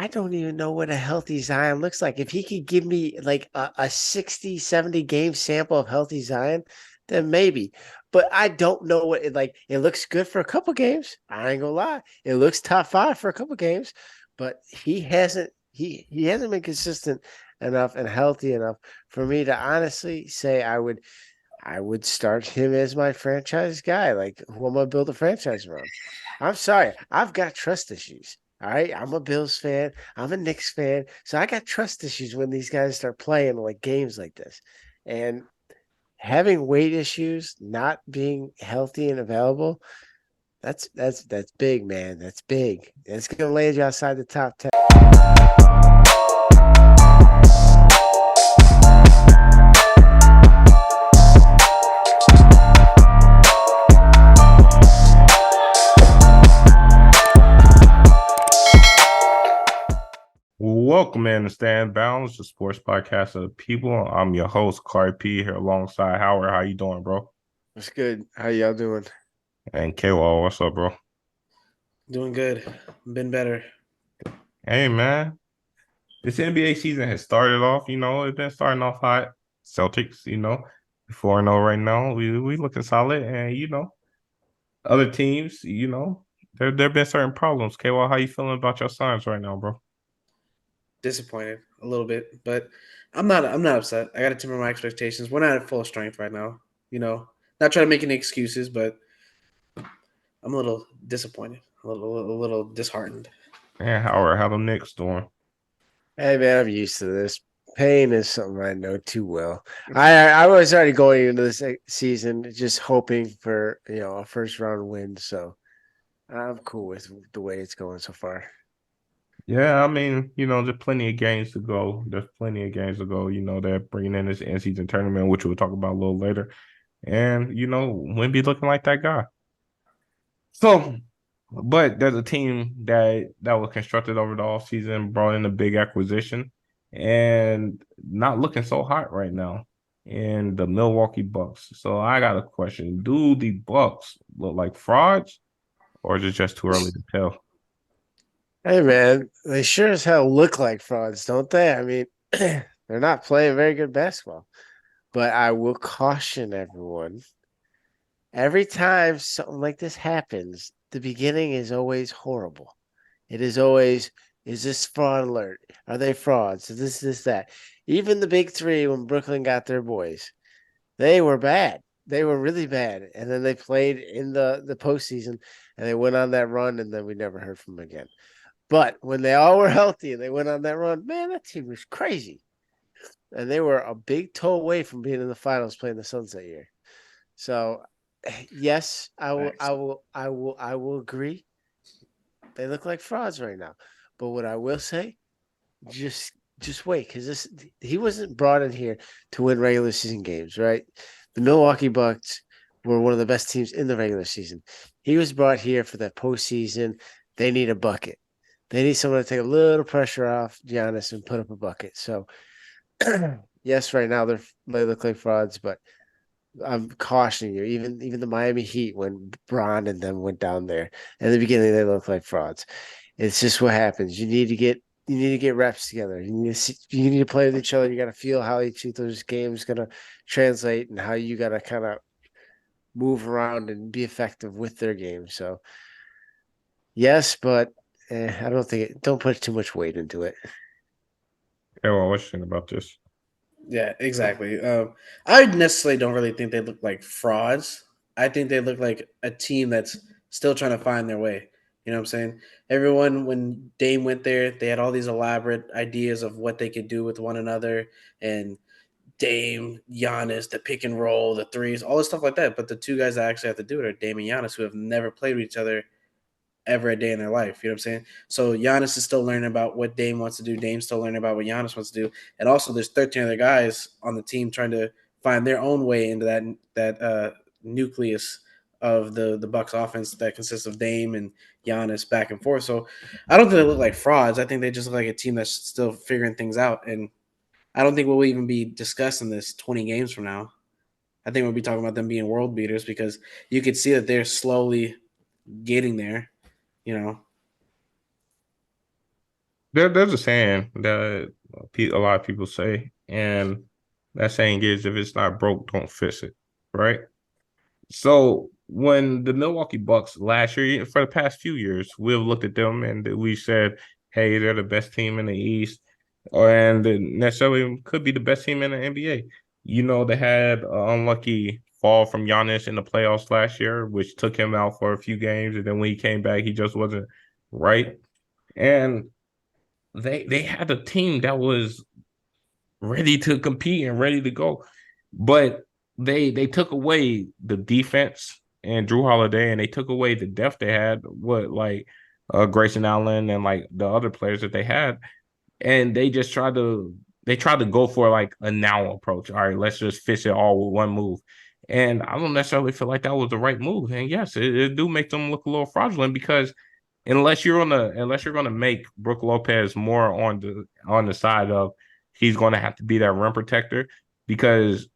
I don't even know what a healthy Zion looks like. If he could give me like a 60, 70 game sample of healthy Zion, then maybe. But I don't know what it like. It looks good for a couple games. I ain't gonna lie. It looks top five for a couple games, but he hasn't been consistent enough and healthy enough for me to honestly say I would start him as my franchise guy, like who I'm gonna build a franchise around. I'm sorry, I've got trust issues. All right, I'm a Bills fan. I'm a Knicks fan, so I got trust issues when these guys start playing like games like this, and having weight issues, not being healthy and available. That's big, man. That's big. It's gonna land you outside the top 10. Welcome in to Stand Balance, the sports podcast of the people. I'm your host, Cardi P, here alongside Howard. How you doing, bro? What's good? How y'all doing? And K-Wall, what's up, bro? Doing good. Been better. Hey, man. This NBA season has started off, it's been starting off hot. Celtics, 4-0 right now. We looking solid. And, other teams, there been certain problems. K-Wall, how you feeling about your Suns right now, bro? Disappointed a little bit, but I'm not upset. I got to temper my expectations. We're not at full strength right now. Not trying to make any excuses, but I'm a little disappointed, a little disheartened. And Howard, how the Knicks doing? Hey man, I'm used to this. Pain is something I know too well. I was already going into this season just hoping for a first round win, so I'm cool with the way it's going so far. Yeah, I mean, there's plenty of games to go. There's plenty of games to go. They're bringing in this in-season tournament, which we'll talk about a little later. And, Wemby looking like that guy. So, but there's a team that was constructed over the offseason, brought in a big acquisition, and not looking so hot right now in the Milwaukee Bucks. So I got a question. Do the Bucks look like frauds, or is it just too early to tell? Hey man, they sure as hell look like frauds, don't they? I mean, they're not playing very good basketball. But I will caution everyone. Every time something like this happens, the beginning is always horrible. It is always, is this fraud alert? Are they frauds? Is this, that? Even the big three, when Brooklyn got their boys, they were bad. They were really bad. And then they played in the postseason and they went on that run and then we never heard from them again. But when they all were healthy and they went on that run, man, that team was crazy. And they were a big toe away from being in the finals playing the Suns that year. So yes, I will agree. They look like frauds right now. But what I will say, just just wait, because this he wasn't brought in here to win regular season games, right? The Milwaukee Bucks were one of the best teams in the regular season. He was brought here for that postseason. They need a bucket. They need someone to take a little pressure off Giannis and put up a bucket. So yes, right now they look like frauds, but I'm cautioning you. Even the Miami Heat, when Braun and them went down there in the beginning, they looked like frauds. It's just what happens. You need to get reps together. You need to play with each other. You got to feel how each of those games gonna translate and how you got to kind of move around and be effective with their game. So yes, but I don't think don't put too much weight into it. Yeah, well, what you think about this? Yeah, exactly. I necessarily don't really think they look like frauds. I think they look like a team that's still trying to find their way. You know what I'm saying? Everyone, when Dame went there, they had all these elaborate ideas of what they could do with one another, and Dame, Giannis, the pick and roll, the threes, all this stuff like that. But the two guys that actually have to do it are Dame and Giannis, who have never played with each other ever a day in their life. You know what I'm saying? So Giannis is still learning about what Dame wants to do. Dame's still learning about what Giannis wants to do. And also, there's 13 other guys on the team trying to find their own way into that nucleus of the Bucks offense that consists of Dame and Giannis back and forth. So I don't think they look like frauds. I think they just look like a team that's still figuring things out. And I don't think we'll even be discussing this 20 games from now. I think we'll be talking about them being world beaters because you could see that they're slowly getting there. You know, there's a saying that a lot of people say, and that saying is, if it's not broke, don't fix it, right? So when the Milwaukee Bucks last year, for the past few years, we've looked at them and we said, "Hey, they're the best team in the East, and necessarily could be the best team in the NBA." You know, they had an unlucky fall from Giannis in the playoffs last year, which took him out for a few games, and then when he came back, he just wasn't right. And they had a team that was ready to compete and ready to go. But they took away the defense and Drew Holiday, and they took away the depth they had with like Grayson Allen and like the other players that they had, and they tried to go for like a now approach. All right, let's just fix it all with one move. And I don't necessarily feel like that was the right move. And yes, it do make them look a little fraudulent because unless you're gonna make Brook Lopez more on the side of he's gonna have to be that rim protector because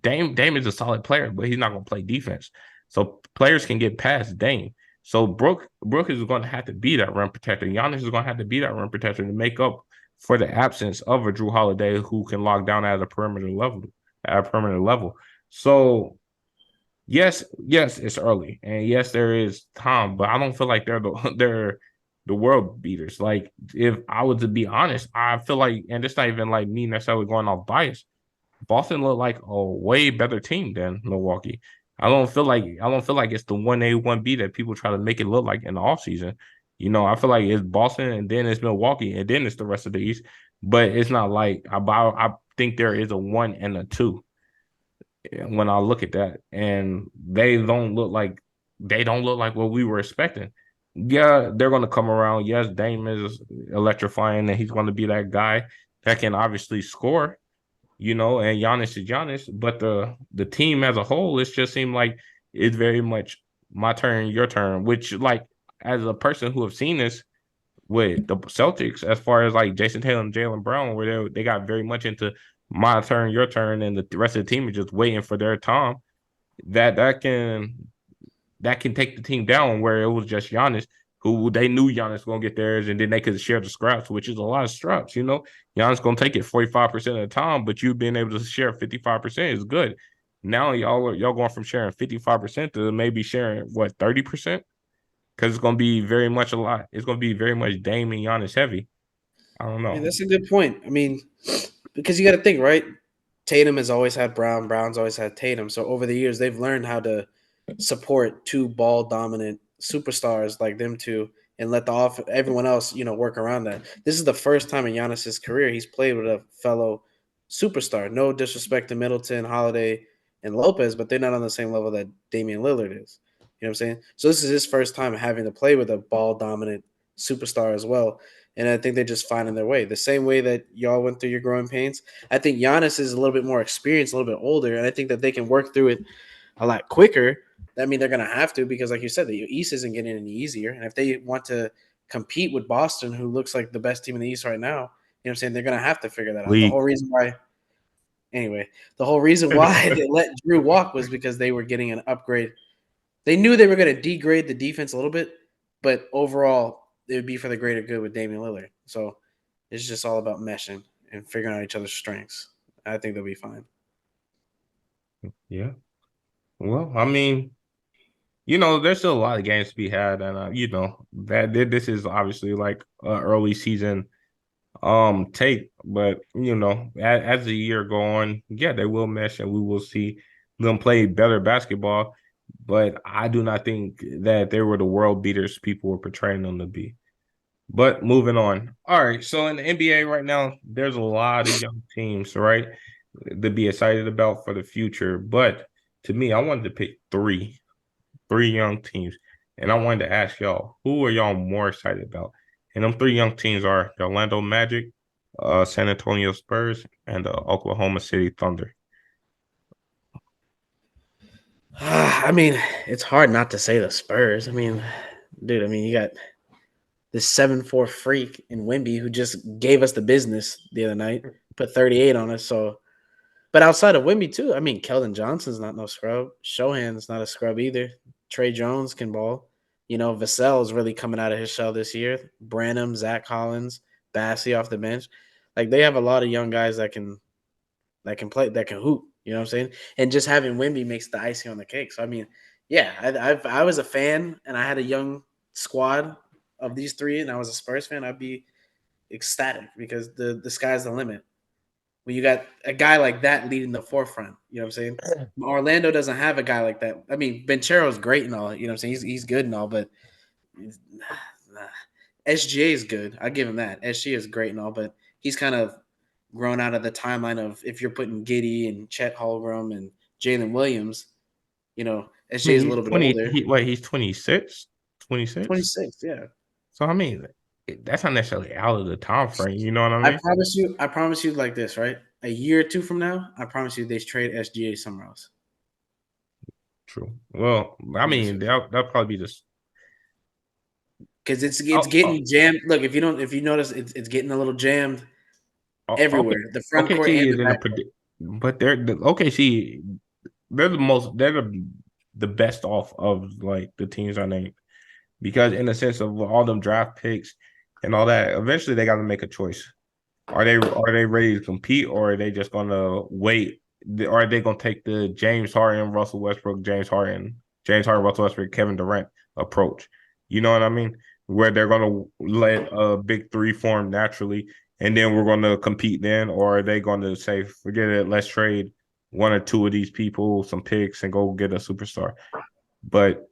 Dame is a solid player, but he's not gonna play defense. So players can get past Dame. So Brook is going to have to be that rim protector. Giannis is going to have to be that rim protector to make up for the absence of a Drew Holiday who can lock down at a perimeter level. At a perimeter level. So yes, it's early, and yes, there is time, but I don't feel like they're the world beaters. Like if I was to be honest, I feel like, and it's not even like me necessarily going off bias. Boston looked like a way better team than Milwaukee. I don't feel like it's the 1A, 1B that people try to make it look like in the offseason. You know, I feel like it's Boston and then it's Milwaukee and then it's the rest of the East. But it's not like I think there is a one and a two when I look at that. And they don't look like what we were expecting. Yeah, they're gonna come around. Yes, Dame is electrifying and he's gonna be that guy that can obviously score, you know, and Giannis is Giannis, but the team as a whole, it just seemed like it's very much my turn, your turn, which like as a person who have seen this with the Celtics, as far as like Jason Taylor and Jalen Brown, where they got very much into my turn, your turn, and the rest of the team is just waiting for their time. That that can take the team down where it was just Giannis, who they knew Giannis was gonna get theirs, and then they could share the scraps, which is a lot of scraps. You know, Giannis gonna take it 45% of the time, but you being able to share 55% is good. Now y'all going from sharing 55% to maybe sharing what 30%, because it's gonna be very much a lot. It's gonna be very much Dame and Giannis heavy. I don't I mean, know. that's a good point. I mean, because you got to think, right? Tatum has always had Brown. Brown's always had Tatum. So over the years, they've learned how to support two ball dominant superstars like them two, and let the everyone else, work around that. This is the first time in Giannis's career he's played with a fellow superstar. No disrespect to Middleton, Holiday, and Lopez, but they're not on the same level that Damian Lillard is. You know what I'm saying? So this is his first time having to play with a ball dominant superstar as well. And I think they're just finding their way. The same way that y'all went through your growing pains. I think Giannis is a little bit more experienced, a little bit older, and I think that they can work through it a lot quicker. I mean, they're going to have to because, like you said, the East isn't getting any easier. And if they want to compete with Boston, who looks like the best team in the East right now, you know what I'm saying? They're going to have to figure that out. The whole League. reason why, anyway, the whole reason why they let Drew walk was because they were getting an upgrade. They knew they were going to degrade the defense a little bit, but overall, it would be for the greater good with Damian Lillard. So it's just all about meshing and figuring out each other's strengths. I think they'll be fine. Yeah. Well, I mean, you know, there's still a lot of games to be had, and you know that this is obviously like an early season take, but you know, as the year go on, yeah, they will mesh, and we will see them play better basketball. But I do not think that they were the world beaters people were portraying them to be. But moving on. All right, so in the NBA right now, there's a lot of young teams, right, to be excited about for the future. But to me, I wanted to pick three young teams. And I wanted to ask y'all, who are y'all more excited about? And them three young teams are the Orlando Magic, San Antonio Spurs, and the Oklahoma City Thunder. I mean, it's hard not to say the Spurs. I mean, dude, you got this 7-4 freak in Wimby who just gave us the business the other night, put 38 on us. So, but outside of Wimby, too, I mean, Keldon Johnson's not no scrub. Shohan's not a scrub either. Trey Jones can ball. Vassell is really coming out of his shell this year. Branham, Zach Collins, Bassey off the bench. Like they have a lot of young guys that can play, that can hoop. You know what I'm saying? And just having Wimby makes the icing on the cake. So I mean, yeah, I was a fan and I had a young squad of these three, and I was a Spurs fan. I'd be ecstatic because the sky's the limit. When you got a guy like that leading the forefront, you know what I'm saying? Orlando doesn't have a guy like that. I mean, Benchero's great and all, you know what I'm saying? He's good and all, but nah. SGA is good. I give him that. SGA is great and all, but he's kind of grown out of the timeline of if you're putting Giddy and Chet Holmgren and Jalen Williams, I SGA mean, is a he's little bit 20. older. He's 26, 26. 26, yeah. So I mean, that's not necessarily out of the time frame. You know what I I mean? promise you like this, right? A year or two from now, I promise you they trade SGA somewhere else. True. Well, I Promise mean, you. that'll probably be just. Because it's Oh, getting oh, jammed. Look, if you notice, it's getting a little jammed okay. everywhere, the front court OKC and is the in a back court. predict, but OKC. They're the best off of like the teams I named because in the sense of all them draft picks and all that, eventually they got to make a choice. Are they ready to compete, or are they just gonna wait? Or are they gonna take the James Harden, Russell Westbrook, James Harden, Russell Westbrook, Kevin Durant approach? You know what I mean? Where they're gonna let a big three form naturally, and then we're gonna compete then, or are they gonna say, forget it, let's trade one or two of these people, some picks, and go get a superstar? But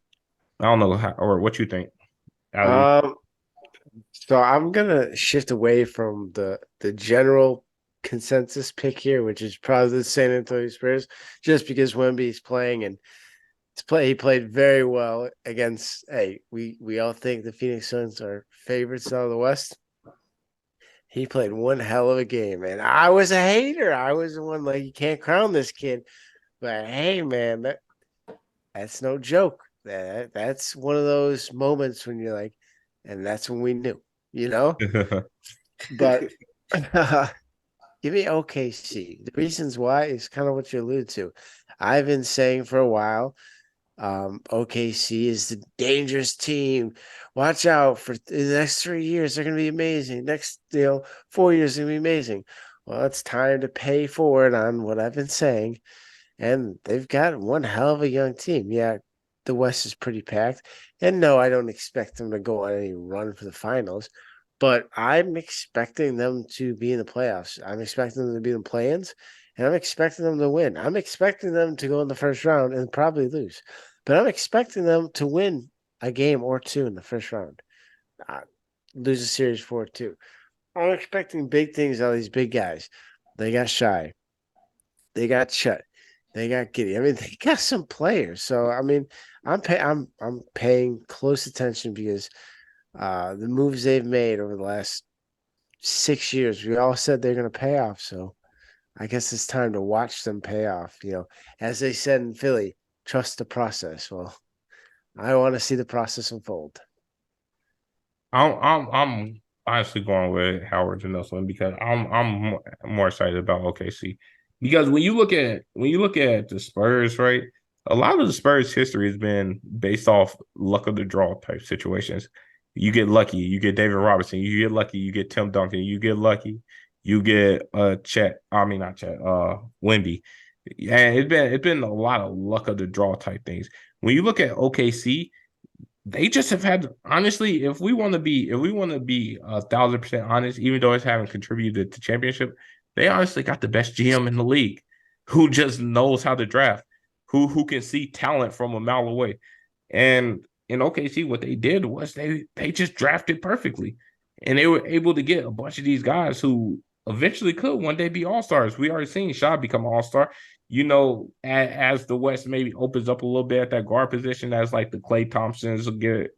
I don't know how or what you think, Ali. Um, so I'm gonna shift away from the general consensus pick here, which is probably the San Antonio Spurs, just because Wemby's playing and he played very well against. Hey, we all think the Phoenix Suns are favorites out of the West. He played one hell of a game, and I was a hater. I was the one like you can't crown this kid, but hey, man, that's no joke. That's one of those moments when you're like, and that's when we knew, you know. But give me OKC. The reasons why is kind of what you allude to. I've been saying for a while, OKC is the dangerous team. Watch out for the next 3 years. They're going to be amazing. Next, 4 years going to be amazing. Well, it's time to pay forward on what I've been saying. And they've got one hell of a young team. Yeah, the West is pretty packed. And no, I don't expect them to go on any run for the finals, but I'm expecting them to be in the playoffs. I'm expecting them to be in the play-ins, and I'm expecting them to win. I'm expecting them to go in the first round and probably lose, but I'm expecting them to win a game or two in the first round. Lose a series 4-2. I'm expecting big things out of these big guys. They got Shy. They got Chet. They got Giddy. I mean, they got some players. So I mean, I'm paying close attention because the moves they've made over the last 6 years, we all said they're going to pay off. So I guess it's time to watch them pay off. As they said in Philly, trust the process. Well, I want to see the process unfold. I'm honestly going with Howard in this one because I'm more excited about OKC because when you look at the Spurs, right, a lot of the Spurs history has been based off luck of the draw type situations. You get lucky, you get David Robinson, you get lucky, you get Tim Duncan, you get lucky, you get Chet. I mean not Chet, Wemby. And it's been a lot of luck of the draw type things. When you look at OKC, they just have had honestly, if we want to be 1,000% honest, even though it's haven't contributed to championship, they honestly got the best GM in the league who just knows how to draft, who can see talent from a mile away. And in OKC, what they did was they just drafted perfectly. And they were able to get a bunch of these guys who eventually could one day be all-stars. We already seen Shaw become an all-star. As the West maybe opens up a little bit at that guard position, as like the Clay Thompsons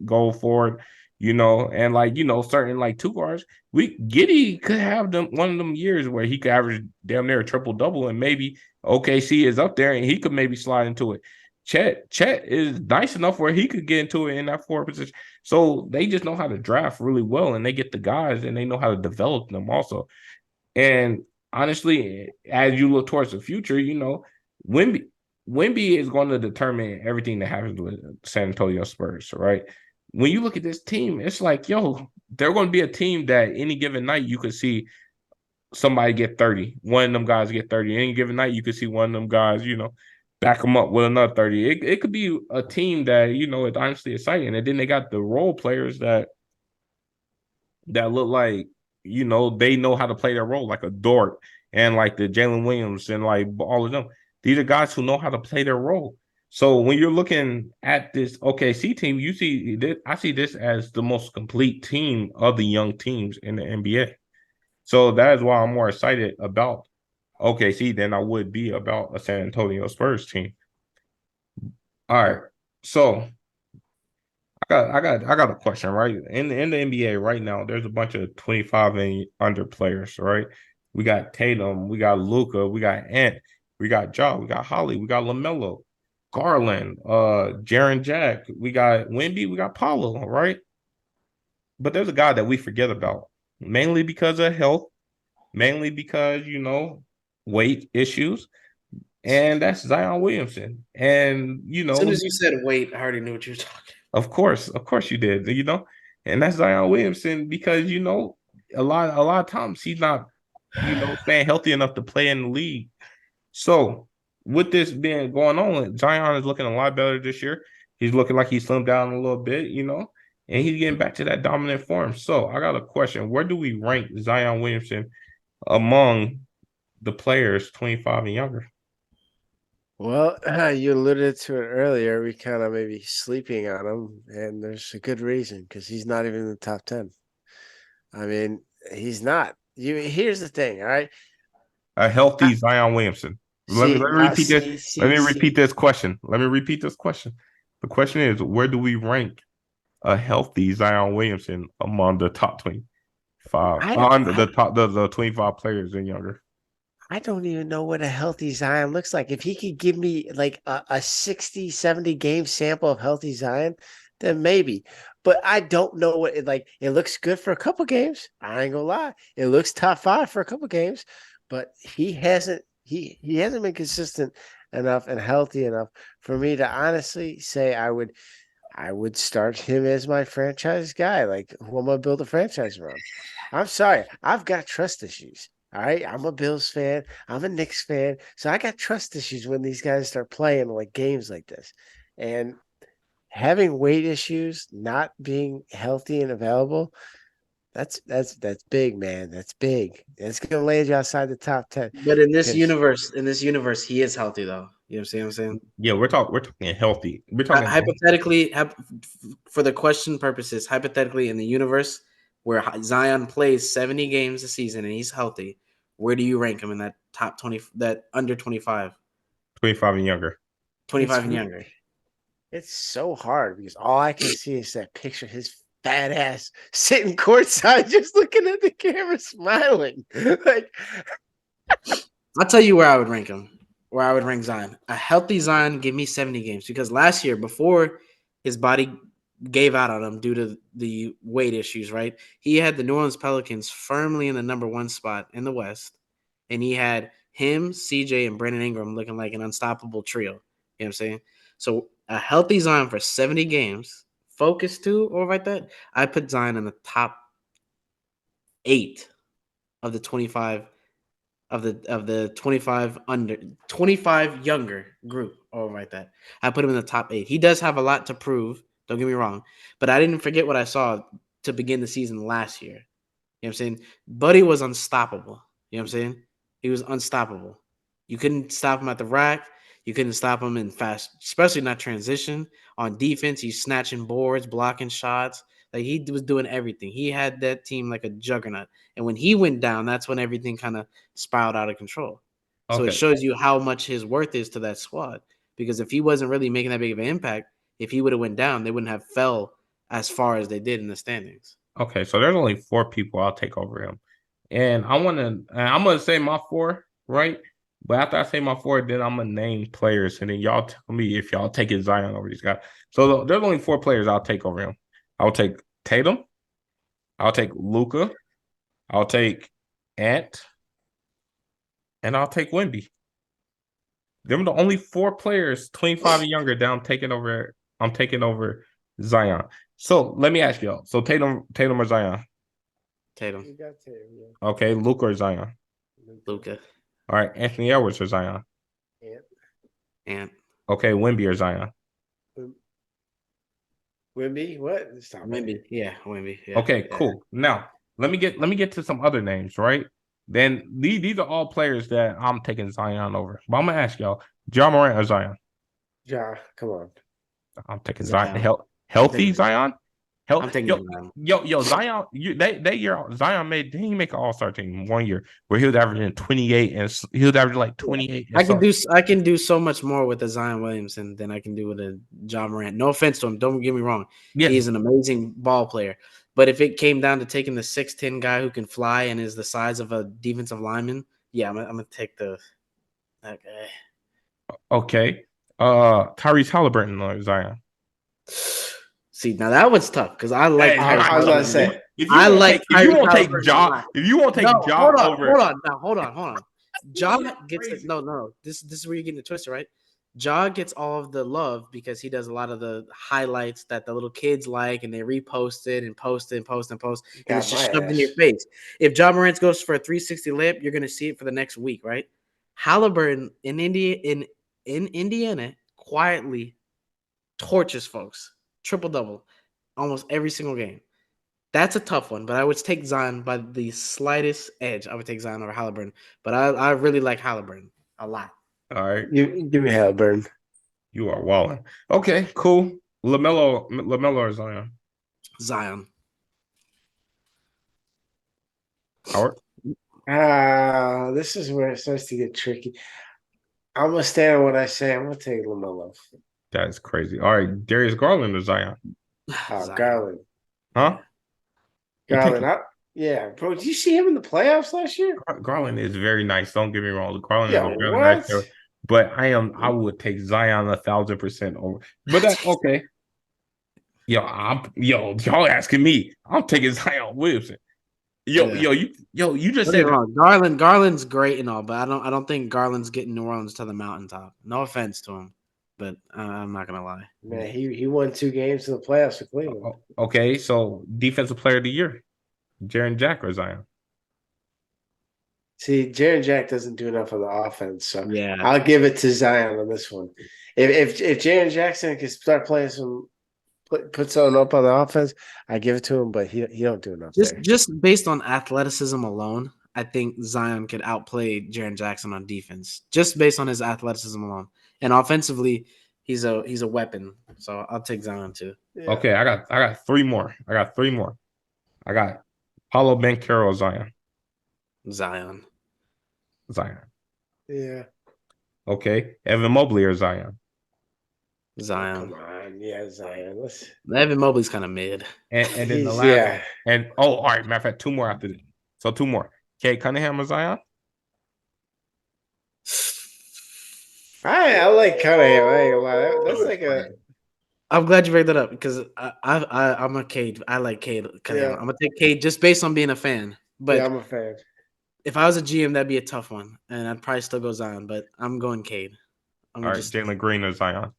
go forward, and like certain like two guards, we Giddy could have them one of them years where he could average damn near a triple double, and maybe OKC is up there and he could maybe slide into it. Chet is nice enough where he could get into it in that forward position. So they just know how to draft really well, and they get the guys and they know how to develop them also. And honestly, as you look towards the future, Wimby, Wimby is going to determine everything that happens with San Antonio Spurs, right? when you look at this team, it's like, yo, they're going to be a team that any given night you could see somebody get 30. One of them guys get 30. Any given night, you could see one of them guys, back them up with another 30. It could be a team that, it's honestly exciting. And then they got the role players that look like, they know how to play their role, like a Dort and like the Jalen Williams and like all of them. These are guys who know how to play their role. So when you're looking at this OKC team, you see this, I see this as the most complete team of the young teams in the NBA. So that is why I'm more excited about OKC than I would be about a San Antonio Spurs team. All right. So I got a question, right? In the NBA right now, there's a bunch of 25 and under players, right? We got Tatum, we got Luca, we got Ant, we got Ja, we got Holly, we got LaMelo, Garland, Jaren Jack, we got Wemby, we got Paulo, right? But there's a guy that we forget about, mainly because of health, mainly because, weight issues, and that's Zion Williamson. And, As soon as you said wait, I already knew what you were talking. of course you did, and that's Zion Williamson because a lot of times he's not, staying healthy enough to play in the league. So with this being going on, Zion is looking a lot better this year. He's looking like he slimmed down a little bit, and he's getting back to that dominant form. So I got a question: where do we rank Zion Williamson among the players 25 and younger? Well, you alluded to it earlier. We kind of maybe sleeping on him, and there's a good reason because he's not even in the top 10. I mean, he's not. Here's the thing, all right? A I, healthy Zion Williamson. Let me repeat this. Let me repeat this question. Let me repeat this question. The question is, where do we rank a healthy Zion Williamson among the top 25, I don't, on the top the 25 players and younger? I don't even know what a healthy Zion looks like. If he could give me like a 60, 70 game sample of healthy Zion, then maybe. But I don't know what it like. It looks good for a couple games. I ain't gonna lie. It looks top five for a couple games, but he hasn't been consistent enough and healthy enough for me to honestly say I would start him as my franchise guy, like who I'm gonna build a franchise around. I'm sorry, I've got trust issues. All right, I'm a Bills fan. I'm a Knicks fan, so I got trust issues when these guys start playing like games like this, and having weight issues, not being healthy and available. That's big, man. That's big. It's gonna land you outside the top 10. But Because in this universe, he is healthy though. You know what I'm saying? Yeah, we're talking healthy. We're talking Hypothetically, for the question purposes, hypothetically, in the universe where Zion plays 70 games a season and he's healthy, where do you rank him in that top 20, that under 25, 25 and younger. 25 it's and younger? It's so hard because all I can see is that picture, his fat ass sitting courtside, just looking at the camera, smiling. Like, I'll tell you where I would rank him. Where I would rank Zion. A healthy Zion, give me 70 games because last year, before his body gave out on him due to the weight issues, right? He had the New Orleans Pelicans firmly in the number one spot in the West, and he had him, CJ, and Brandon Ingram looking like an unstoppable trio. You know what I'm saying? So a healthy Zion for 70 games, focus too, or like that, I put Zion in the top 8 of the 25 of the 25 under 25 younger group or like that. I put him in the top 8. He does have a lot to prove, don't get me wrong, but I didn't forget what I saw to begin the season last year. You know what I'm saying? Buddy was unstoppable. You know what I'm saying? He was unstoppable. You couldn't stop him at the rack. You couldn't stop him in fast, especially not transition. On defense, he's snatching boards, blocking shots. Like he was doing everything. He had that team like a juggernaut. And when he went down, that's when everything kind of spiraled out of control. So it Okay. shows you how much his worth is to that squad. Because if he wasn't really making that big of an impact, if he would have went down, they wouldn't have fell as far as they did in the standings. Okay. So there's only four people I'll take over him. And I'm gonna say my four, right? But after I say my four, then I'm gonna name players, and then y'all tell me if y'all taking Zion over these guys. So there's only four players I'll take over him. I'll take Tatum. I'll take Luca. I'll take Ant, and I'll take Wemby. Them the only four players 25 and younger that I'm taking over. I'm taking over Zion. So let me ask y'all. So Tatum or Zion? Tatum, You got Tatum, yeah. Okay, Luka or Zion? Luca, All right, Anthony Edwards or Zion? Ant. and Okay, Wemby or Zion? Wim- Wimby, what? Stop it. Wemby. Yeah, Wemby. Yeah, Okay, yeah. cool. Now let me get to some other names, right? Then these are all players that I'm taking Zion over. But I'm gonna ask y'all, John Morant or Zion? Ja, come on. I'm taking Zion. Zion. I'm Healthy taking. Zion. I'm taking Yo, Zion. Zion. They year Zion didn't he make an All Star team 1 year where he was averaging 28 and he was averaging like Yeah. 28 and I can so. do. I can do so much more with a Zion Williamson than I can do with a John Morant. No offense to him. Don't get me wrong. Yes. He's an amazing ball player. But if it came down to taking the 6'10" guy who can fly and is the size of a defensive lineman, yeah, I'm gonna take that guy. Okay. Tyrese Halliburton or Zion. See, now that was tough because I like Hey, I, Tyrese I was about to Halliburton a lot. say. if you I want to like take if you Tyrese want to take Halliburton a Ja lot. if you want to No, take Ja over, hold on. Ja you're gets it. crazy. No. This is where you're getting it twisted, right? Ja gets all of the love because he does a lot of the highlights that the little kids like, and they repost it and post it and post and post, and Got it's just my shoved in your ass. face. If Ja Morant goes for a 360 layup, you're gonna see it for the next week, right? Halliburton in Indiana quietly torches folks, triple double, almost every single game. That's a tough one, but I would take Zion by the slightest edge. I would take Zion over Halliburton, but I really like Halliburton a lot. All right. You give me Halliburton. You are walling. Okay, cool. LaMelo or Zion? Zion. Howard? This is where it starts to get tricky. I'm gonna stand on what I say. I'm gonna take Lamelo. That's crazy. All right, Darius Garland or Zion? Zion. Garland. Huh? You Garland. taking Yeah, bro. Did you see him in the playoffs last year? Garland is very nice. Don't get me wrong. Garland is Yeah. a really nice What? player. But I would take Zion 1,000% over. But that's okay. Y'all asking me. I'm taking Zion Williamson. Yeah. You just Don't get said me wrong. Garland's great and all, but I don't think Garland's getting New Orleans to the mountaintop. No offense to him, but I'm not gonna lie. Man, he won 2 games in the playoffs for Cleveland. okay, so defensive player of the year, Jaren Jack or Zion. See, Jaren Jack doesn't do enough on the offense, so Yeah. I'll give it to Zion on this one. If Jaren Jackson can start playing put something up on the offense, I give it to him, but he don't do enough there. Just based on athleticism alone, I think Zion could outplay Jaren Jackson on defense. Just based on his athleticism alone, and offensively, he's a weapon. So I'll take Zion too. Yeah. Okay, I got three more. I got Paulo Banchero, Zion. Zion. Zion. Yeah. Okay. Evan Mobley or Zion. Oh, Zion. come on. Yeah, Zion. Evan Mobley's kind of mid. And then the He's last yeah. and all right, matter of fact, two more after this. So two more. Kate Cunningham or Zion? I like Cunningham. I ain't gonna lie. That's That's like a crazy. I'm glad you bring that up because I'm a Cade. I like Cade Cunningham. yeah. I'm gonna take Cade just based on being a fan. Yeah, But I'm a fan. if I was a GM, that'd be a tough one, and I'd probably still go Zion. But I'm going Cade. I'm All gonna right, just Jalen Green or Zion.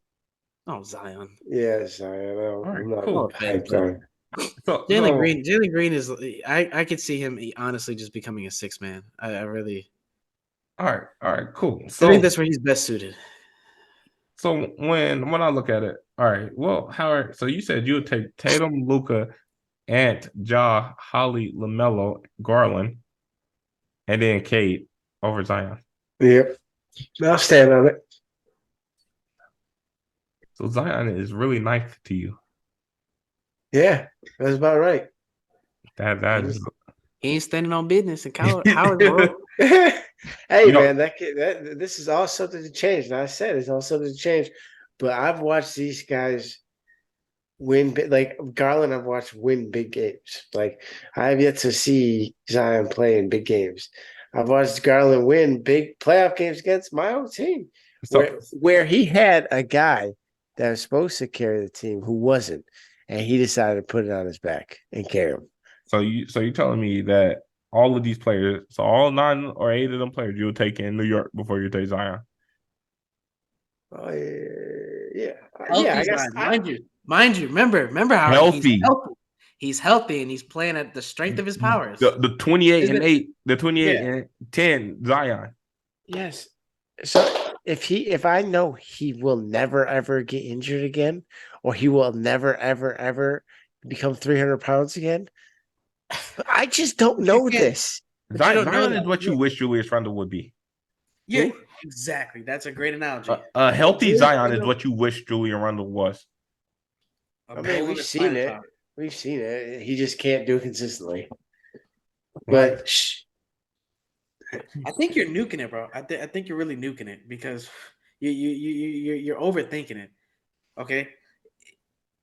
Zion. Yeah, Zion. All right, I'm not No cool. offense, hyped but on. Jalen Green is. I could see him honestly just becoming a six man. I really. All right, cool. I think that's where he's best suited. So when I look at it, all right, well, Howard, so you said you would take Tatum, Luca, Ant, Ja, Holly, LaMelo, Garland, and then Kate over Zion. Yep. I'll stand on it. So Zion is really nice to you. Yeah, that's about right. That is He ain't standing on business in Howard world. Hey you know, man, this is all something to change. And I said it's all something to change. But I've watched these guys win like Garland. I've watched win big games. Like I have yet to see Zion play in big games. I've watched Garland win big playoff games against my own team, so where he had a guy that was supposed to carry the team who wasn't, and he decided to put it on his back and carry him. you're telling me that all of these players, so all 9 or 8 of them players, you would take in New York before you take Zion. Oh yeah, yeah, yeah. Healthy I guess Zion, mind you. Mind you, remember how he's Healthy. healthy. He's healthy and he's playing at the strength of his powers. The 28 Is and it? 8, the 28 Yeah. and 10 Zion. Yes. So if I know he will never ever get injured again, or he will never ever ever become 300 pounds again, I just don't But you know can't. this. But you don't know Zion is that. what you Yeah. wish Julius Randle would be. Yeah. Who? Exactly. That's a great analogy. A healthy Julius Zion is Randle? what you wish Julian Randle was. A I mean, bull in we've a seen spider it. top. We've seen it. He just can't do it consistently. Right. But I think you're nuking it, bro. I think you're really nuking it because you're overthinking it. Okay,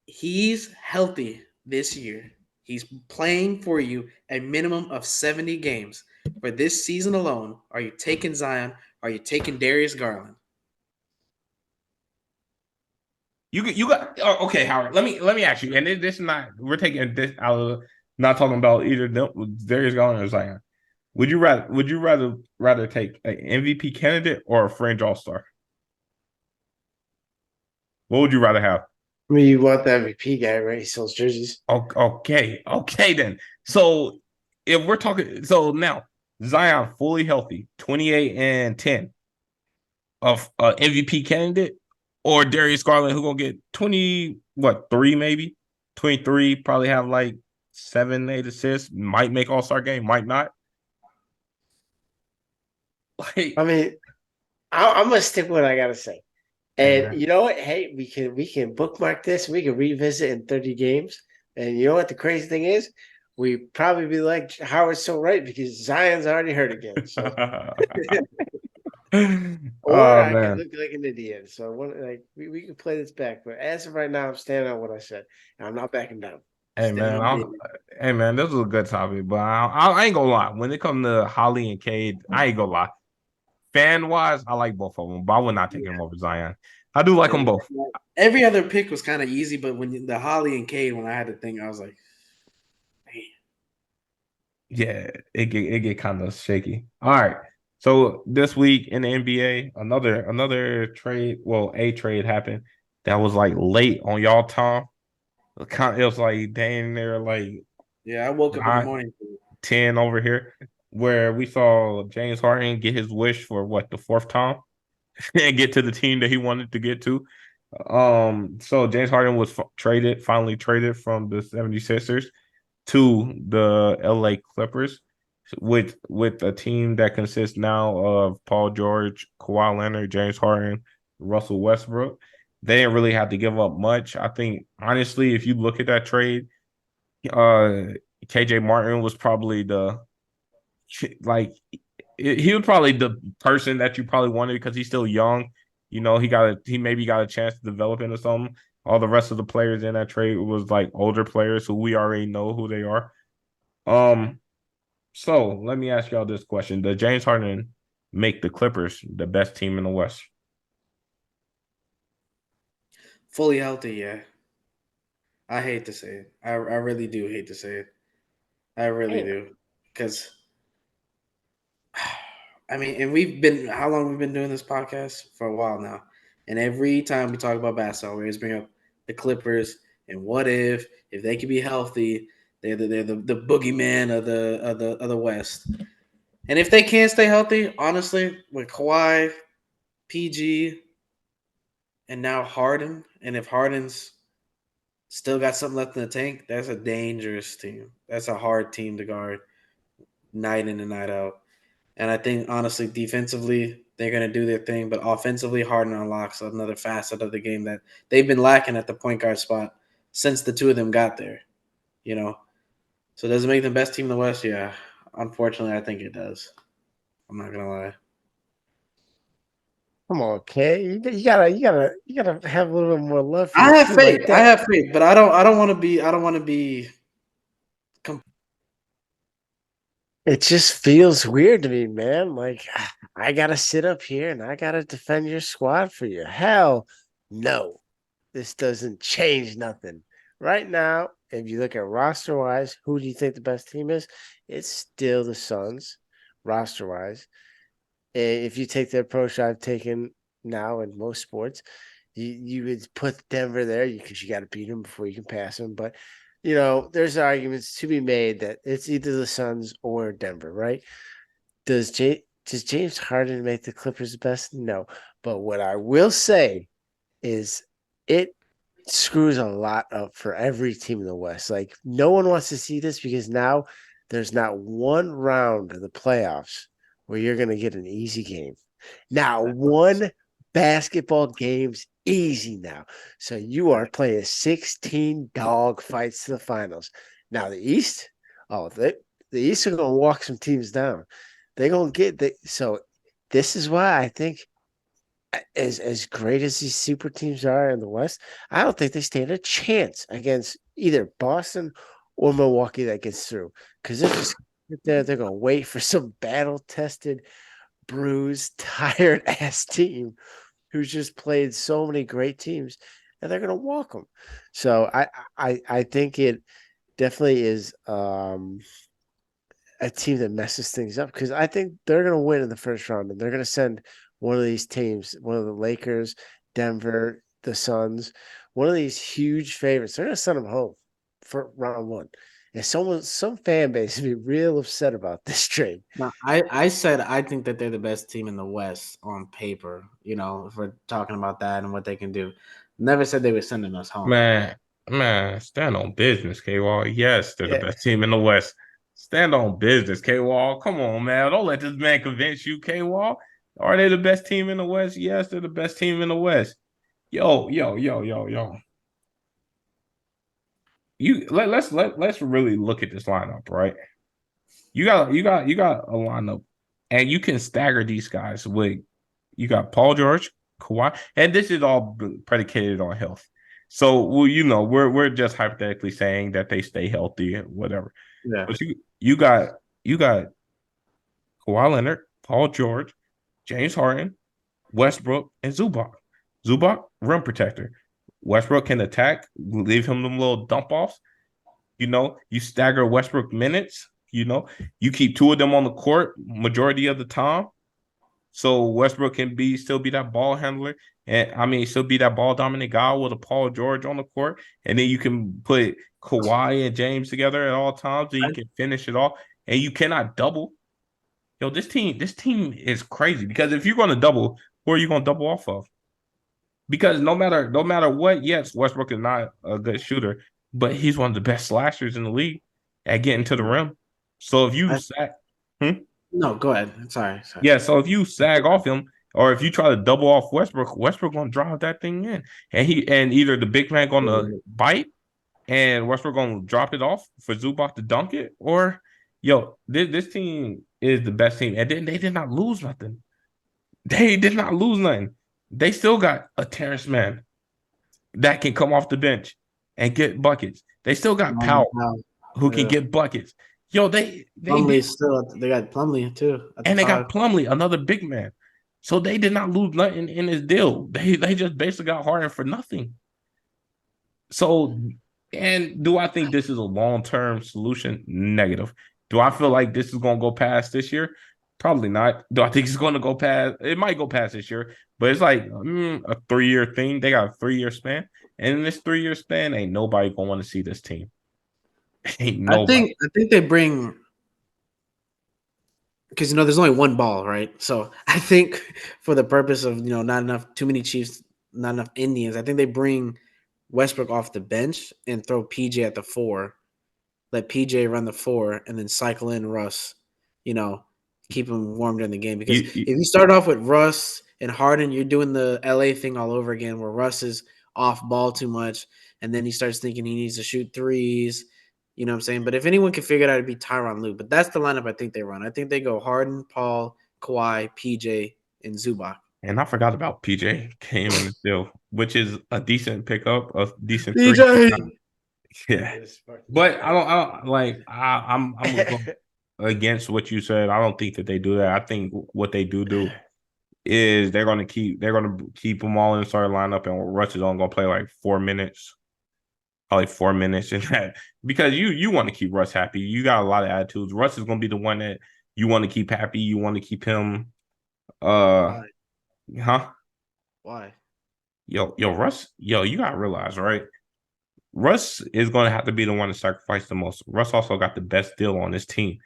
he's healthy this year. He's playing for you a minimum of 70 games for this season alone. Are you taking Zion? Are you taking Darius Garland? You got okay, Howard. Let me ask you, and this is not we're taking this out of not talking about either Darius Garland or Zion. Would you rather take an MVP candidate or a fringe All Star? What would you rather have? I mean, you want the MVP guy, right? He sells jerseys. Okay then. So if we're talking, so now Zion fully healthy, 28 and 10 of MVP candidate, or Darius Garland who gonna get 20, what, three maybe 23, probably have like 7, 8 assists, might make All Star game, might not. Like, I mean, I'm gonna stick with what I gotta say. hey And man, you know what? Hey, we can bookmark this. We can revisit in 30 games. And you know what the crazy thing is? We probably be like Howard's so right because Zion's already hurt again. So or oh I could man. look like an idiot. So we can play this back. But as of right now, I'm standing on what I said. And I'm not backing down. Hey Standing man, on being hey man, this was a good topic, but I ain't gonna lie. When it comes to Holly and Cade, I ain't gonna lie. Fan wise, I like both of them, but I would not take him over Zion. I do like them Same. both. Every other pick was kind of easy, but when the Holly and Cade, when I had to think, I was like, man. Yeah, it get kind of shaky. All right. So this week in the NBA, another trade, well, a trade happened that was like late on y'all time. It was like dang near like Yeah, I woke up in the nine, morning. 10 over here, where we saw James Harden get his wish for what, the fourth time and get to the team that he wanted to get to. So James Harden was finally traded from the 76ers to the LA Clippers with a team that consists now of Paul George, Kawhi Leonard, James Harden, Russell Westbrook. They didn't really have to give up much. I think honestly, if you look at that trade, uh KJ Martin was probably the like he was probably the person that you probably wanted because he's still young. You know, he maybe got a chance to develop into something. All the rest of the players in that trade was like older players who we already know who they are. Um, so let me ask y'all this question: does James Harden make the Clippers the best team in the West? Fully healthy, yeah. I hate to say it. I really do hate to say it. I really damn. do. Because, I mean, and we've been, how long we've been doing this podcast? For a while now. And every time we talk about basketball, we always bring up the Clippers and what if they could be healthy, they're the boogeyman of the West. And if they can't stay healthy, honestly, with Kawhi, PG, and now Harden, and if Harden's still got something left in the tank, that's a dangerous team. That's a hard team to guard night in and night out. And I think honestly, defensively, they're gonna do their thing, but offensively, Harden unlocks another facet of the game that they've been lacking at the point guard spot since the two of them got there. You know, so does it make them best team in the West? Yeah, unfortunately, I think it does. I'm not gonna lie. Come on, Kay. You gotta have a little bit more love for your I have team faith. like I that. have faith, but I don't want to be. I don't want to be. It just feels weird to me, man. Like I gotta sit up here and I gotta defend your squad for you. Hell no. This doesn't change nothing. Right now, if you look at roster wise, who do you think the best team is? It's still the Suns, roster wise. If you take the approach I've taken now in most sports, You would put Denver there because you got to beat them before you can pass them. But there's arguments to be made that it's either the Suns or Denver, right? Does James Harden make the Clippers the best? No. But what I will say is it screws a lot up for every team in the West. Like no one wants to see this because now there's not one round of the playoffs where you're going to get an easy game. Now one basketball game's easy now. So you are playing 16 dog fights to the finals. Now the East, the East are going to walk some teams down. They're going to get so this is why I think as great as these super teams are in the West, I don't think they stand a chance against either Boston or Milwaukee that gets through because they're just there. They're gonna wait for some battle tested, bruised, tired ass team who's just played so many great teams, and they're gonna walk them. So I think it definitely is a team that messes things up because I think they're going to win in the first round and they're going to send one of these teams, one of the Lakers, Denver, the Suns, one of these huge favorites. They're going to send them home for round one. And some fan base would be real upset about this trade. No, I said I think that they're the best team in the West on paper. If we're talking about that and what they can do. Never said they were sending us home. Man, man, stand on business, K Wall. Yes, they're the Yeah. best team in the West. Stand on business, K Wall. Come on, man. Don't let this man convince you, K Wall. Are they the best team in the West? Yes, they're the best team in the West. Yo, yo, yo, yo, yo. Let's really look at this lineup, right? You got a lineup, and you can stagger these guys with you got Paul George, Kawhi, and this is all predicated on health. So, well, we're just hypothetically saying that they stay healthy and whatever. Yeah. But you got Kawhi Leonard, Paul George, James Harden, Westbrook, and Zubac. Zubac, rim protector. Westbrook can attack, leave him them little dump offs. You stagger Westbrook minutes. You keep two of them on the court majority of the time. So Westbrook can still be that ball handler, and I mean still be that ball dominant guy with a Paul George on the court, and then you can put Kawhi and James together at all times, and you can finish it off. And you cannot double. Yo, this team is crazy because if you're going to double, who are you going to double off of? Because no matter what, yes, Westbrook is not a good shooter, but he's one of the best slashers in the league at getting to the rim. So if you I, sag, hmm? no, go ahead. Sorry. Yeah, so if you sag off him, or if you try to double off Westbrook gonna drive that thing in, and either the big man gonna bite, and Westbrook gonna drop it off for Zubac to dunk it, or this team is the best team, and then they did not lose nothing. They did not lose nothing. They still got a Terrence Mann that can come off the bench and get buckets. They still got Powell who can Yeah. get buckets. Yo, they Plumlee did, still. They got Plumlee too at the and they got five. Plumlee, another big man. So they did not lose nothing in this deal. They just basically got Harden for nothing. So, and do I think this is a long-term solution? Negative. Do I feel like this is going to go past this year? Probably not. Do I think it's going to go past? It might go past this year, but it's like a 3-year thing. They got a 3-year span, and in this 3-year span, ain't nobody going to want to see this team. Ain't I nobody. think they bring because there's only one ball, right? So I think for the purpose of not enough too many Chiefs, not enough Indians, I think they bring Westbrook off the bench and throw PJ at the four, let PJ run the four, and then cycle in Russ. You know, keep him warm during the game because You, if you start off with Russ and Harden, you're doing the LA thing all over again, where Russ is off ball too much, and then he starts thinking he needs to shoot threes. You know what I'm saying? But if anyone can figure it out, it'd be Tyronn Lue. But that's the lineup I think they run. I think they go Harden, Paul, Kawhi, PJ, and Zubac. and I forgot about PJ came in the deal, which is a decent pickup, a decent three. PJ. Yeah, but I don't like. I'm gonna go against what you said. I don't think that they do that. I think what they do is they're gonna keep them all in the starting lineup, and Russ is only gonna play like 4 minutes, probably 4 minutes in that because you want to keep Russ happy. You got a lot of attitudes. Russ is gonna be the one that you want to keep happy. You want to keep him, uh, Why? huh? Why? Russ, you gotta realize, right? Russ is going to have to be the one to sacrifice the most. Russ also got the best deal on this team.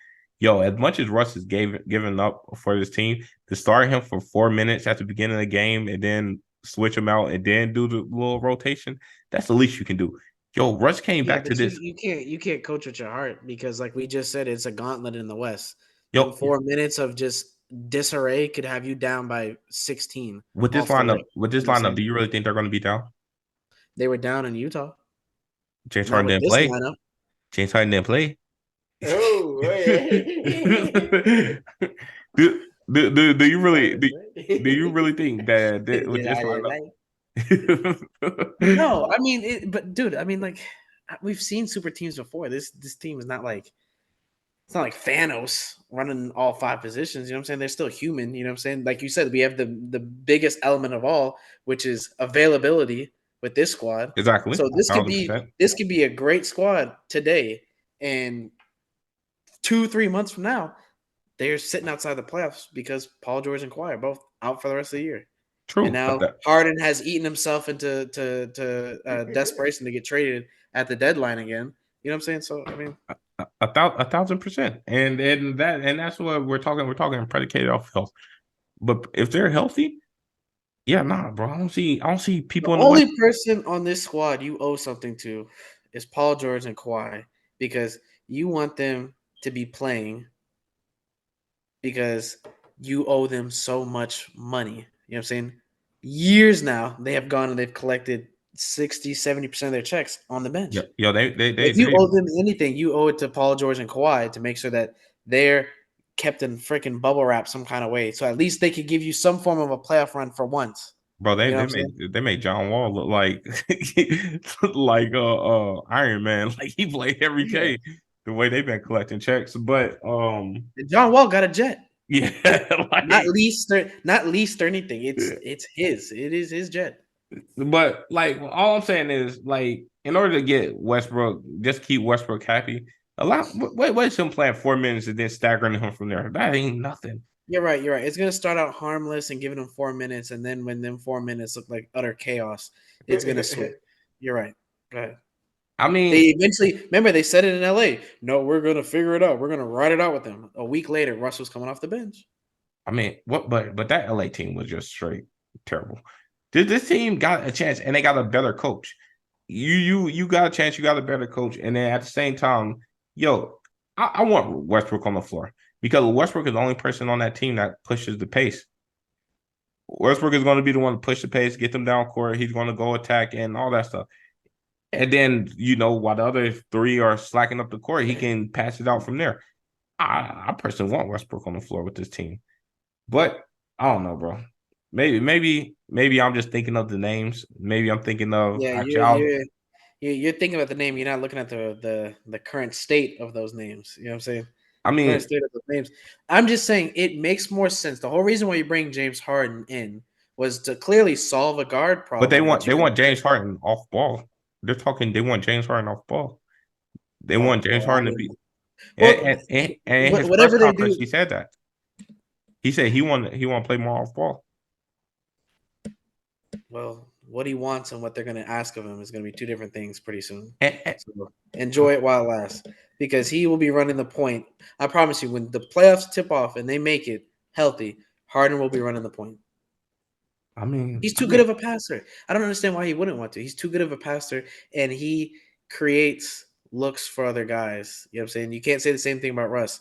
As much as Russ is given up for this team, to start him for 4 minutes at the beginning of the game and then switch him out and then do the little rotation, that's the least you can do. Russ came Yeah, back to but you this. you can't coach with your heart because like we just said, it's a gauntlet in the West. Them Yo, 4 minutes of just disarray could have you down by 16 with this off the lineup, rip. You know what I'm do saying? you really think they're going to be down? They were down in Utah. James Not Harden with didn't this play. lineup. James Harden didn't play. Oh, wait. Do you She's really hard to do you play. really think that with Did this I lineup? like? No, I mean, but dude, I mean, like we've seen super teams before. This team is not like it's not like Thanos running all five positions. You know what I'm saying? They're still human. You know what I'm saying? Like you said, we have the biggest element of all, which is availability with this squad. Exactly, So 1,000%. this could be a great squad today, and 2 3 months from now, they're sitting outside the playoffs because Paul George and Kawhi are both out for the rest of the year. And True, but now Harden has eaten himself into desperation to get traded at the deadline again. You know what I'm saying? So I mean, 1,000%, and that's what we're talking. We're talking predicated off health. But if they're healthy, yeah, nah, bro. I don't see the people in the West. only person on this squad you owe something to is Paul George and Kawhi because you want them to be playing because you owe them so much money. You know what I'm saying? Years now, they have gone and they've collected 60, 70% of their checks on the bench. If you They owe them anything, you owe it to Paul George and Kawhi to make sure that they're kept in freaking bubble wrap some kind of way. So at least they could give you some form of a playoff run for once. bro. You know what I'm saying? They made John Wall look like like Iron Man. Like he played every Yeah. game. The way they've been collecting checks, but And John Wall got a jet. yeah, Not like leased or anything. It's his. It is his jet. but like all I'm saying is like in order to get Westbrook, just keep Westbrook happy. Wait him playing 4 minutes and then staggering him from there. That ain't nothing. You're right. You're right. It's gonna start out harmless and giving them 4 minutes, and then when them 4 minutes look like utter chaos, it's gonna switch. You're right. Go ahead. I They mean, eventually remember they said it in LA. No, we're gonna figure it out. We're gonna ride it out with them. A week later, Russ was coming off the bench. what? But that LA team was just straight terrible. This team got a chance, and they got a better coach. You got a chance. You got a better coach, and then at the same time, I want Westbrook on the floor because Westbrook is the only person on that team that pushes the pace. Westbrook is going to be the one to push the pace, get them down court. He's going to go attack and all that stuff. And then, while the other three are slacking up the court, he can pass it out from there. I personally want Westbrook on the floor with this team. But I don't know, bro. Maybe I'm just thinking of the names. Maybe I'm thinking of Yeah, actual. you're thinking about the name. You're not looking at the current state of those names. You know what I'm saying? I The current mean, state of those names. I'm just saying it makes more sense. The whole reason why you bring James Harden in was to clearly solve a guard but problem that they you want had. James Harden off ball. They're talking. They want James Harden off ball. They Oh want James well, I Harden to mean, be. well, And in his press whatever they conference, do, he said that. He said he want to play more off ball. well, what he wants and what they're going to ask of him is going to be two different things pretty soon. And, and, So enjoy it while it lasts because he will be running the point. I promise you, when the playoffs tip off and they make it healthy, Harden will be running the point. I mean, He's too good of a passer. I don't understand why he wouldn't want to. He's too good of a passer, and he creates looks for other guys. You know what I'm saying? You can't say the same thing about Russ.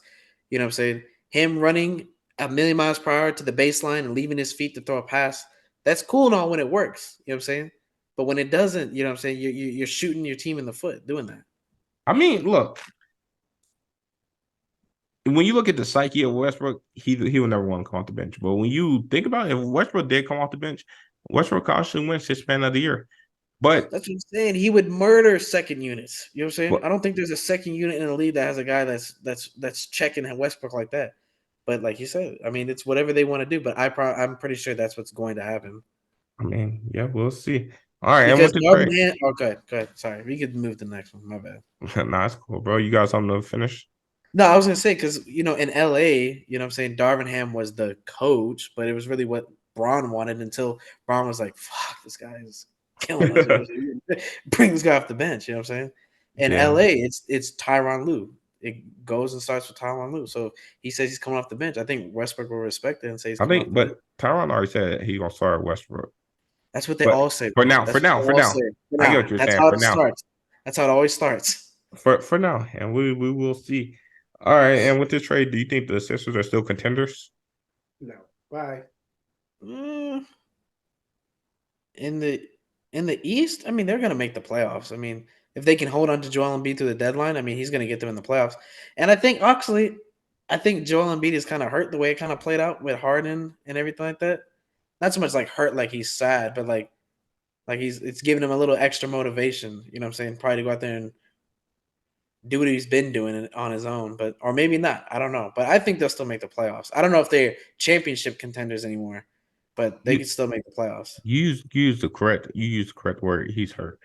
You know what I'm saying? Him running a million miles per hour to the baseline and leaving his feet to throw a pass, that's cool and all when it works. You know what I'm saying? But when it doesn't, you know what I'm saying? You're shooting your team in the foot doing that. look, when you look at the psyche of Westbrook, he will never want to come off the bench. But when you think about it, if Westbrook did come off the bench, Westbrook actually wins Sixth Man of the Year. But That's what I'm saying. He would murder second units. You know what I'm saying? but I don't think there's a second unit in the league that has a guy that's checking Westbrook like that. But like you said, I mean, it's whatever they want to do. But I'm pretty sure that's what's going to happen I mean, yeah, we'll see. All right, and because with the Darvin trade, Ham. Oh, go ahead. Sorry, we could move to the next one. My bad. nah, it's cool, bro. You got something to finish? No, I was gonna say because in LA, you know what I'm saying, Darvin Ham was the coach, but it was really what Braun wanted until Braun was like, "Fuck, this guy is killing us." You know what I'm saying? Bring this guy off the bench. You know what I'm saying? In Yeah, LA, it's Tyronn Lue. It goes and starts with Tyronn Lue. So he says he's coming off the bench. I think Westbrook will respect it and say he's I coming off think, the bench. but Tyron already said he gonna start at Westbrook. That's what they But all say. for Though. now, for That's what now, they for all now, say. For I get now, what you're that's saying. how For it now, starts. That's how it always starts. for now, and we will see. All right, and with this trade, do you think the Sixers are still contenders? No. Bye. Mm, in the in the East, I mean, they're going to make the playoffs. I mean, if they can hold on to Joel Embiid through the deadline, I mean, he's going to get them in the playoffs. And I think actually, I think Joel Embiid is kind of hurt the way it kind of played out with Harden and everything like that. Not so much like hurt, like he's sad, but like it's giving him a little extra motivation. You know what I'm saying? Probably to go out there and do what he's been doing on his own, but or maybe not. I don't know. But I think they'll still make the playoffs. I don't know if they're championship contenders anymore, but they You can still make the playoffs. you use the correct word. He's hurt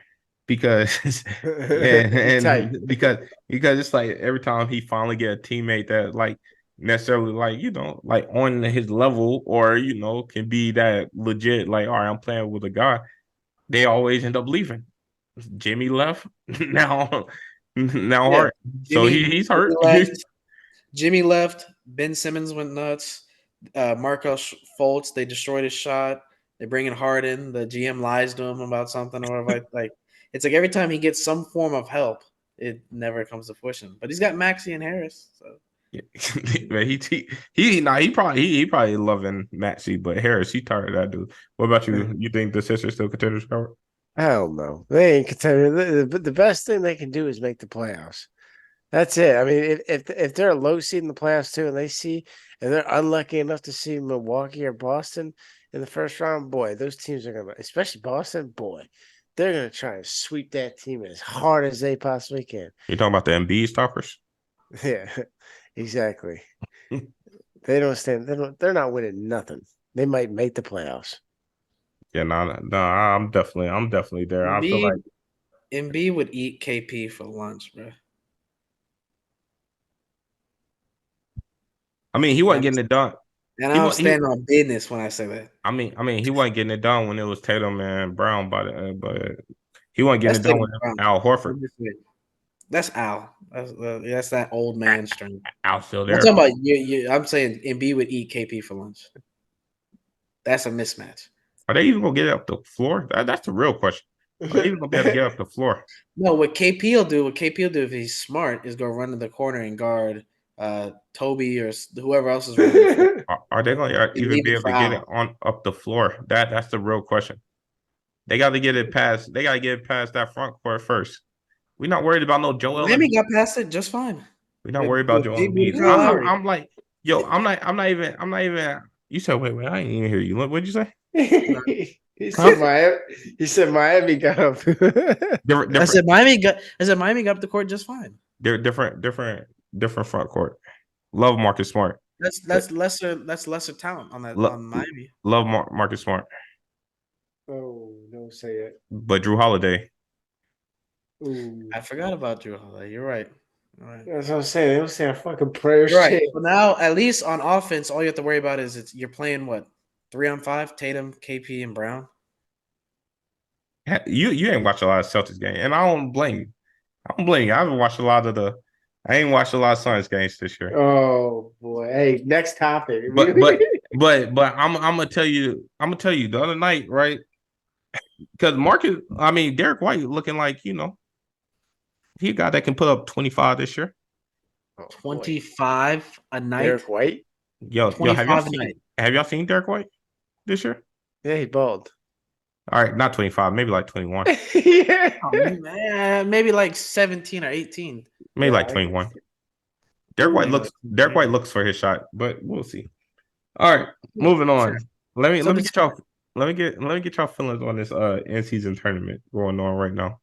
because He tight. because it's like every time he finally get a teammate that like necessarily like like on his level or can be that legit like all right I'm playing with a guy, they always end up leaving. Jimmy left. Now Yeah, Hart. So he's Jimmy hurt. left. Jimmy left. Ben Simmons went nuts. Markel Fultz, they destroyed his shot. They bring in Harden. The GM lies to him about something or whatever. Like it's like every time he gets some form of help, it never comes to fruition. But he's got Maxey and Harris. So Man, he probably loving Maxey, but Harris, he tired of that dude. What about you? You think the Sixers still contenders, Howard? Hell no. They ain't contending. The best thing they can do is make the playoffs. That's it. I mean, if they're a low seed in the playoffs too, and they're unlucky enough to see Milwaukee or Boston in the first round, boy, those teams are gonna, especially Boston, boy, they're gonna try and sweep that team as hard as they possibly can. You talking about the Embiid stoppers? Yeah, exactly. They don't stand. They're not winning nothing. They might make the playoffs. Yeah, no, I'm definitely there. I feel like, Embiid, Embiid would eat KP for lunch, bro. I mean, he wasn't And getting it done. and He I'm was he. standing on business when I say that. I mean, he wasn't getting it done when it was Tatum and Brown, but he wasn't getting That's it done Tatum with Brown. Al Horford. That's Al. That's that old man strength. Al still I'm there. talking about you. I'm saying Embiid would eat KP for lunch. That's a mismatch. Are they even gonna get it up the floor? That's the real question. Are they even gonna be able to get up the floor? No, what KP will do if he's smart is go run to the corner and guard Toby or whoever else is running the floor. Are they gonna And even leave be it able for to get it Al. on up the floor? That's the real question. They got to get it past. They got to get it past that front court first. We're not worried about no Joel Miami Embiid. got past it just fine We're not worried about with Joel Big Booty Embiid. Kyle Lowry. I'm like, yo, I'm not even. You said, wait, I didn't even hear you. What'd you say? No. he said Huh? Miami. He said Miami got up. Different, I different. said Miami got. I said Miami got up the court just fine. They're different front court. Love Marcus Smart, That's but that's lesser. That's lesser talent on that lo- on Miami. love Marcus Smart, Oh, don't say it. but Drew Holiday. Ooh. I forgot about Drew Holiday. You're right. All right. That's what I'm saying. They don't say a fucking prayer You're right. shit. So now, at least on offense, all you have to worry about is you're playing what 3-on-5: Tatum, KP, and Brown. You ain't watched a lot of Celtics game, and I don't blame you. I don't blame you. I haven't watched a lot of the. I ain't watched a lot of Suns games this year. Oh boy. Hey, next topic. But but but I'm gonna tell you the other night, right? Because Marcus, I mean Derek White looking like he a guy that can put up 25 this year. Oh boy. 25 a night. Derek White? Yo, have y'all 25 a seen night. have y'all seen Derek White this year? Yeah, he bald. All right, not 25, maybe like 21, Yeah. Oh, man, maybe like 17 or 18. maybe Yeah, like I can 21. see. Maybe like Derek White looks for his shot, but we'll see. All right, yeah, moving sure. on. Let me Something. get y'all let me get y'all feelings on this in season tournament going on right now.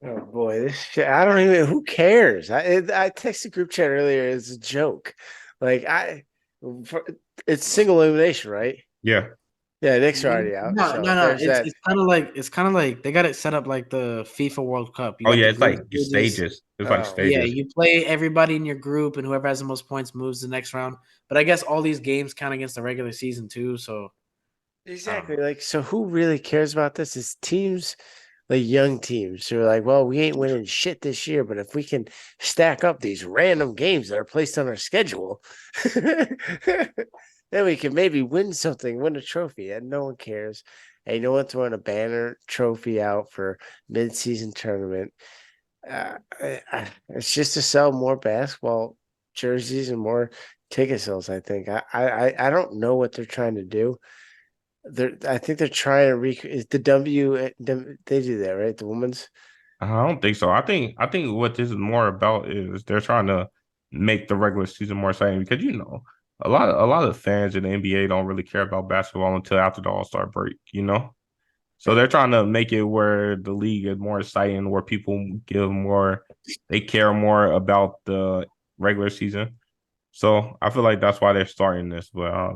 Oh boy, this shit. I don't even. Who cares? I texted group chat earlier as a joke. Like for, it's single elimination, right? Yeah. Yeah, Knicks are already out. No, So no, no. there's that. It's kind of like they got it set up like the FIFA World Cup. You Oh got yeah, the it's group like stages. stages. It's like Oh, Yeah, stages. you play everybody in your group, and whoever has the most points moves to the next round. But I guess all these games count against the regular season too. So I don't exactly. know. Like, so who really cares about this? Is teams like young teams who are like, well, we ain't winning shit this year, but if we can stack up these random games that are placed on our schedule, then we can maybe win something, win a trophy, and no one cares. And no one's throwing a banner trophy out for mid-season tournament. It's just to sell more basketball jerseys and more ticket sales. I think. I don't know what they're trying to do. I think they're trying to is the they do that, right? The women's. I don't think so. I think what this is more about is they're trying to make the regular season more exciting because a lot of fans in the NBA don't really care about basketball until after the All-Star break, you know? So they're Right. trying to make it where the league is more exciting, where people they care more about the regular season. So I feel like that's why they're starting this. But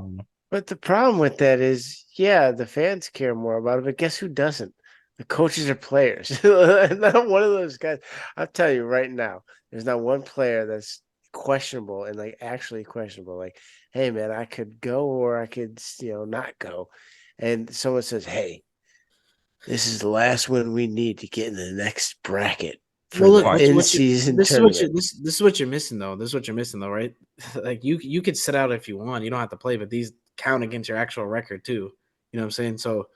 But the problem with that is, yeah, the fans care more about it, but guess who doesn't? The coaches are players. Not one of those guys. I'll tell you right now, there's not one player that's questionable and like actually questionable. Like, hey man, I could go or I could, not go. And someone says, hey, this is the last one we need to get in the next bracket for Well, the look, like in-season this is what tournament. this is what you're missing though. This is what you're missing though, right? Like you could sit out if you want. You don't have to play, but these count against your actual record too. You know what I'm saying? So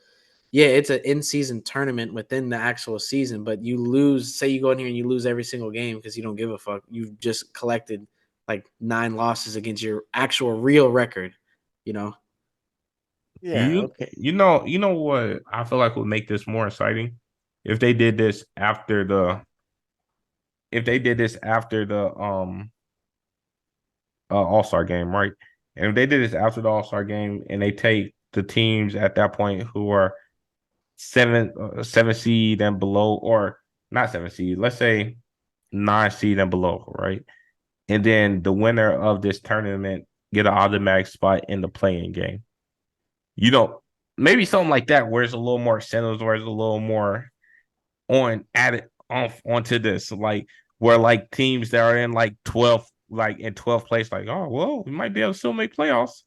yeah, it's an in-season tournament within the actual season, but you lose. Say you go in here and you lose every single game because you don't give a fuck. You've just collected like 9 losses against your actual real record. You know, Yeah, you okay. you know what I feel like would make this more exciting if they did this after the if they did this after the All-Star game, right? And if they did this after the All-Star game and they take the teams at that point who are seven seed and below, or not seven seed, let's say 9 seed and below, right? And then the winner of this tournament get an automatic spot in the playing game. You know, maybe something like that where it's a little more incentives, where it's a little more on added on onto this, like where like teams that are in like 12th, like in 12th place, like, oh well, we might be able to still make playoffs.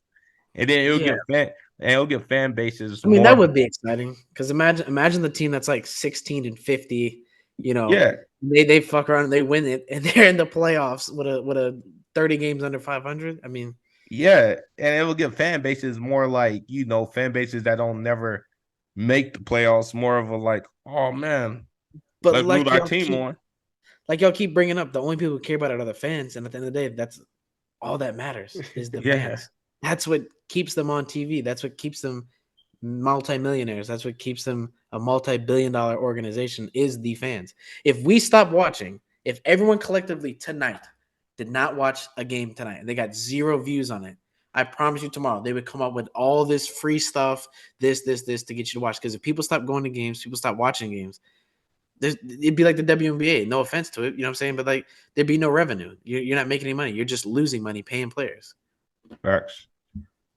And then yeah. it'll give fan bases I mean, that more. would be exciting because imagine the team that's like 16-50. You know, Yeah, they fuck around and they win it, and they're in the playoffs with a 30 games under 500. I mean, yeah, and it will give fan bases more like fan bases that don't never make the playoffs more of a like, oh man, but let's root our team on. like y'all keep bringing up, the only people who care about it are the fans, and at the end of the day, that's all that matters is the Yeah, fans. That's what keeps them on TV. That's what keeps them multimillionaires. That's what keeps them a multi-billion-dollar organization is the fans. If we stop watching, if everyone collectively tonight did not watch a game tonight and they got 0 views on it, I promise you tomorrow they would come up with all this free stuff, this to get you to watch. Because if people stop going to games, people stop watching games. It'd be like the WNBA. No offense to it, you know what I'm saying, but like there'd be no revenue. You're not making any money. You're just losing money paying players. facts.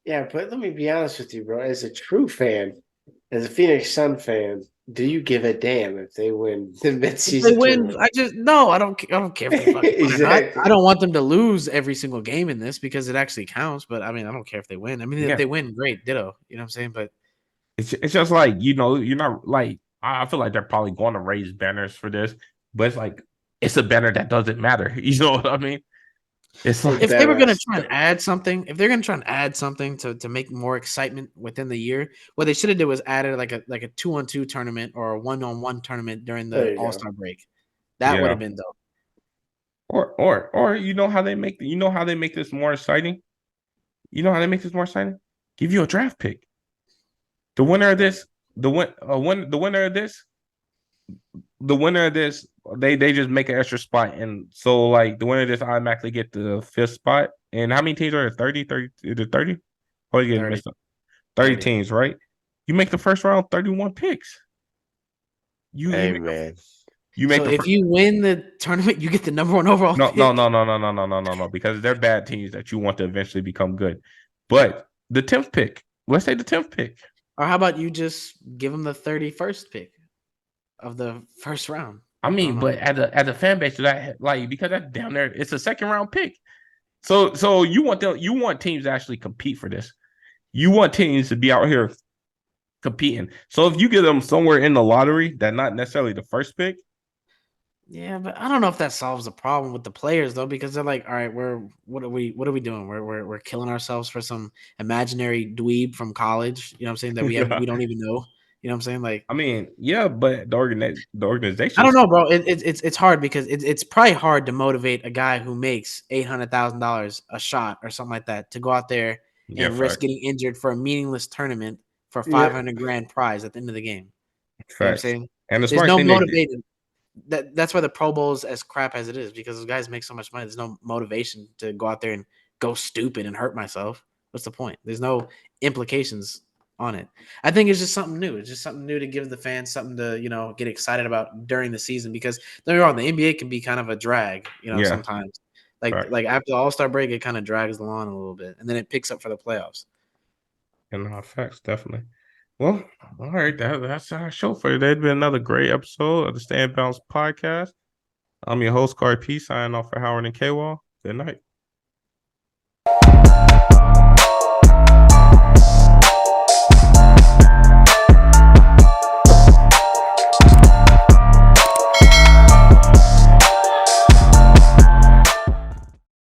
Yeah, but let me be honest with you, bro. As a true fan, as a Phoenix Sun fan, do you give a damn if they win the If they midseason win, tournament? I just no. I don't care if they fucking win or not. I Exactly. don't want them to lose every single game in this because it actually counts. But I mean, I don't care if they win. I mean, if Yeah, they win, great, ditto. You know what I'm saying? But it's just like you're not like I feel like they're probably going to raise banners for this, but it's like it's a banner that doesn't matter. You know what I mean? It's They if like they were better gonna us. try and add something, if they're gonna try and add something to make more excitement within the year, what they should have did was added like a 2-on-2 tournament or a 1-on-1 tournament during the There you All go. Star break. That would yeah. have been dope. Or how they make this more exciting? You know how they make this more exciting? Give you a draft pick. The winner of this, the winner of this, they just make an extra spot. And so like the winner of this automatically get the fifth spot. And how many teams are there? 30, 30, is it 30? Or you getting 30, messed up? 30 30. teams, right? You make the first round 31 picks. You Hey make man. you make So the if first you win the tournament, you get the number 1 overall no, no, pick. no, no, no, no, no, no, no, no, because they're bad teams that you want to eventually become good. But the 10th pick, let's say the 10th pick. Or how about you just give him the 31st pick of the first round? I I don't mean, know. but as a fan base, that like because that's down there, it's a second round pick. So you want teams to actually compete for this. You want teams to be out here competing. So if you get them somewhere in the lottery, that not necessarily the first pick. Yeah, but I don't know if that solves the problem with the players though, because they're like, all right, what are we doing? We're killing ourselves for some imaginary dweeb from college. You know what I'm saying? That we don't even know. You know what I'm saying? Like, I mean, yeah, but the I don't organizations, know, bro. It's hard because it's probably hard to motivate a guy who makes $800,000 a shot or something like that to go out there yeah, and risk facts, getting injured for a meaningless tournament for Yeah, 500 grand prize at the end of the game. You know what I'm facts. saying? And the There's smart no thing they did, motivating. That's why the Pro Bowl is as crap as it is because those guys make so much money. There's no motivation to go out there and go stupid and hurt myself. What's the point? There's no implications on it. I think it's just something new. It's just something new to give the fans something to get excited about during the season because don't get me wrong, the NBA can be kind of a drag, yeah, sometimes. Like facts. like after the All Star break, it kind of drags the lawn a little bit, and then it picks up for the playoffs. And facts, definitely. Well, all right, that's our show for today. It's been another great episode of the Stand Bounce podcast. I'm your host, Corey P, signing off for Howard and K Wall. Good night.